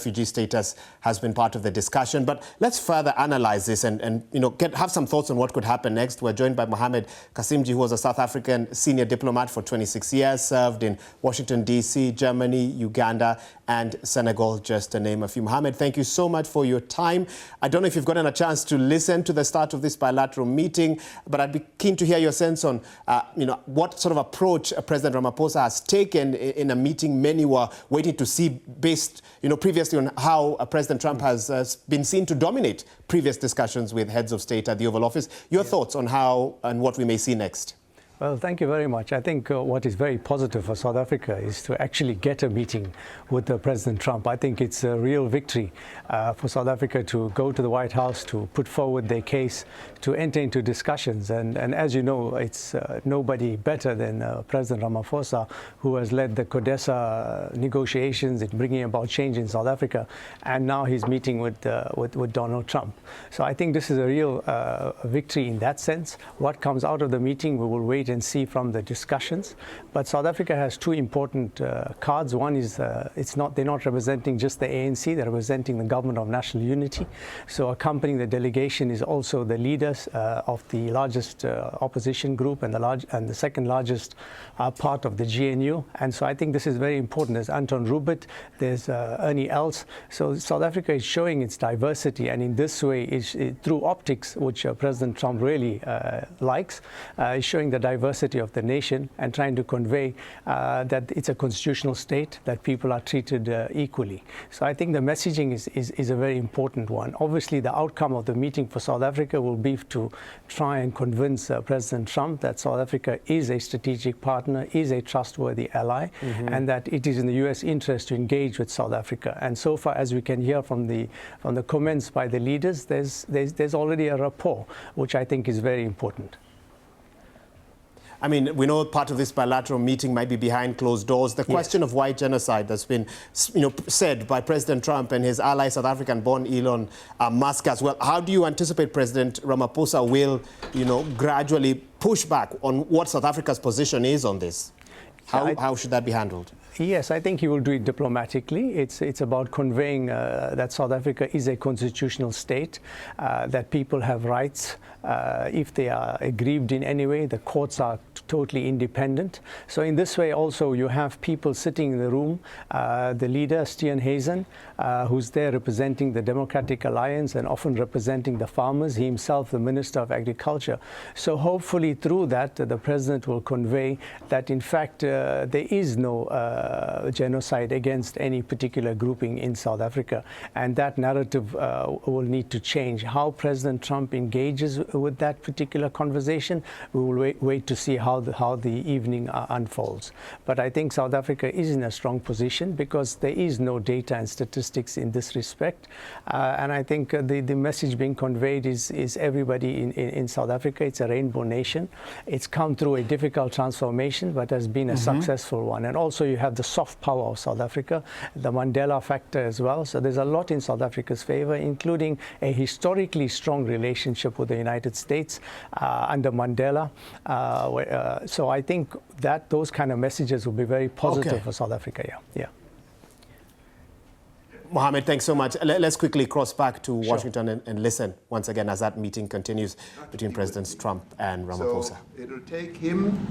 Refugee status has been part of the discussion, but let's further analyze this and have some thoughts on what could happen next. We're joined by Mohamed Kasimji, who was a South African senior diplomat for 26 years, served in Washington, D.C., Germany, Uganda, and Senegal, just to name a few. Mohamed, thank you so much for your time. I don't know if you've gotten a chance to listen to the start of this bilateral meeting, but I'd be keen to hear your sense on, what sort of approach President Ramaphosa has taken in a meeting many were waiting to see, based, previously on how President Trump has been seen to dominate previous discussions with heads of state at the Oval Office. Your thoughts on how and what we may see next? Well, thank you very much. I think what is very positive for South Africa is to actually get a meeting with President Trump. I think it's a real victory for South Africa to go to the White House, to put forward their case, to enter into discussions. And as you know, it's nobody better than President Ramaphosa, who has led the CODESA negotiations in bringing about change in South Africa. And now he's meeting with Donald Trump. So I think this is a real victory in that sense. What comes out of the meeting, we will wait and see from the discussions. But South Africa has two important cards. One is they're not representing just the ANC, they're representing the government of national unity. So accompanying the delegation is also the leaders of the largest opposition group and the second largest part of the GNU. And so I think this is very important. There's Anton Rubert, there's Ernie Els. So South Africa is showing its diversity, and in this way, through optics, which President Trump really likes, is showing the diversity of the nation and trying to convey that it's a constitutional state, that people are treated equally. So I think the messaging is a very important one. Obviously, the outcome of the meeting for South Africa will be to try and convince President Trump that South Africa is a strategic partner, is a trustworthy ally, and that it is in the U.S. interest to engage with South Africa. And so far, as we can hear from the comments by the leaders, there's already a rapport, which I think is very important. I mean, we know part of this bilateral meeting might be behind closed doors. The question of white genocide that's been, said by President Trump and his ally, South African-born Elon Musk as well. How do you anticipate President Ramaphosa will, gradually push back on what South Africa's position is on this? How should that be handled? Yes, I think he will do it diplomatically. It's about conveying that South Africa is a constitutional state, that people have rights. If they are aggrieved in any way, the courts are totally independent. So in this way also you have people sitting in the room, the leader, Steenhuisen, who's there representing the Democratic Alliance and often representing the farmers, he himself the Minister of Agriculture. So hopefully through that, the President will convey that in fact there is no genocide against any particular grouping in South Africa. And that narrative will need to change. How President Trump engages with that particular conversation, we will wait to see how the evening unfolds. But I think South Africa is in a strong position because there is no data and statistics in this respect. And I think the message being conveyed is everybody in South Africa, it's a rainbow nation. It's come through a difficult transformation, but has been a successful one. And also you have the soft power of South Africa, the Mandela factor as well. So there's a lot in South Africa's favor, including a historically strong relationship with the United States under Mandela. So I think that those kind of messages will be very positive for South Africa. Yeah. Mohamed, thanks so much. Let's quickly cross back to Washington and listen once again as that meeting continues between Presidents Trump and Ramaphosa. So it'll take him